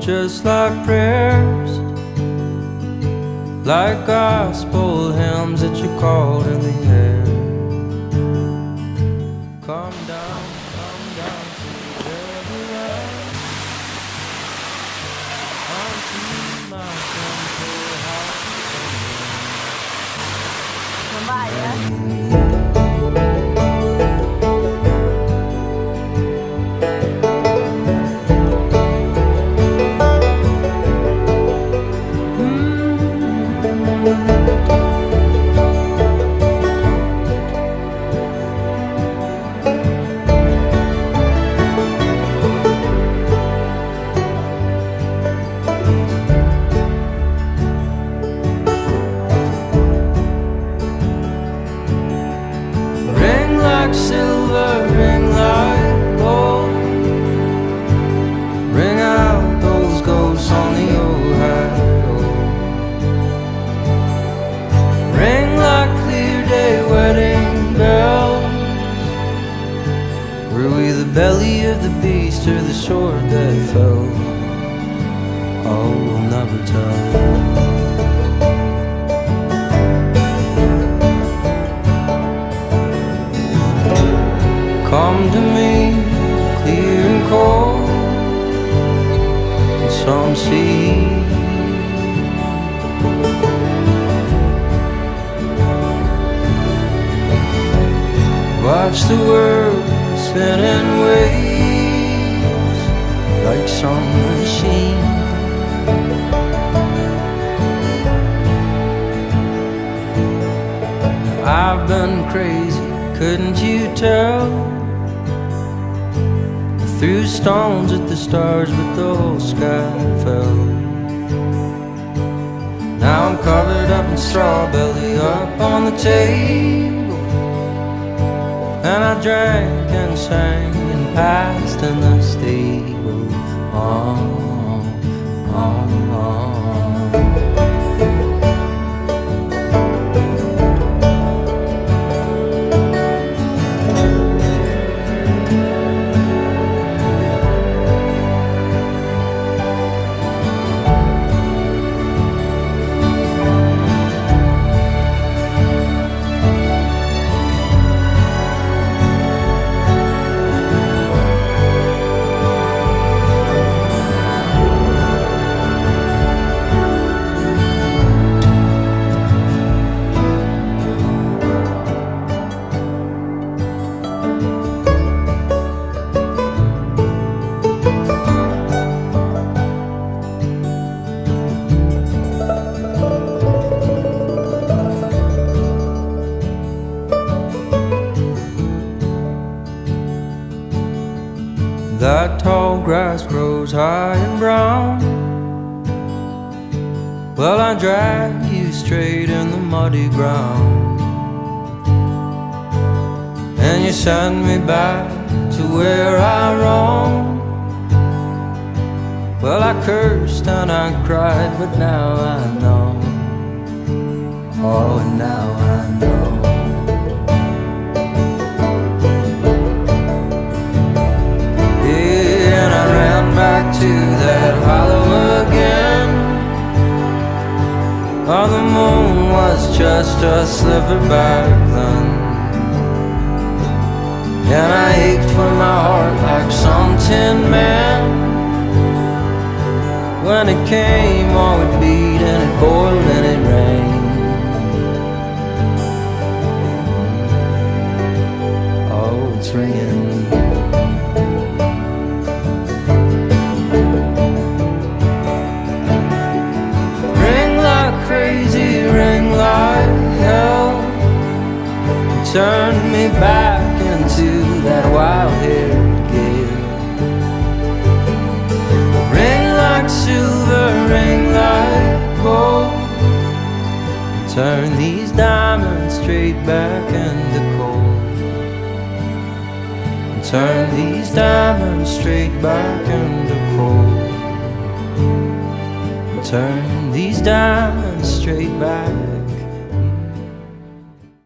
just like prayers, like gospel hymns that you called in the air. Come down to the river, onto my simple house. Non vai, Silver, ring like gold, ring out those ghosts on the Ohio. Ring like clear day wedding bells. Were we the belly of the beast or the sword that fell? Oh, we'll never tell. Come to me, clear and cold, and some sea. Watch the world spin in waves like some machine. I've been crazy, couldn't you tell? Threw stones at the stars, but the whole sky fell. Now I'm covered up in straw, belly up on the table, and I drank and sang and passed in the stable. Oh, oh, oh. That tall grass grows high and brown. Well, I drag you straight in the muddy ground, and you send me back to where I roam. Well, I cursed and I cried, but now I know. Oh, and now I know. Back to that hollow again. Oh, the moon was just a sliver back then, and I ached for my heart like some tin man. When it came, oh, it beat and it boiled and it rained. Oh, it's ringing. Crazy, ring like hell, turn me back into that wild-haired gale. Ring like silver, ring like gold, turn these diamonds straight back into gold. Turn these diamonds straight back into gold. Turn these diamonds straight back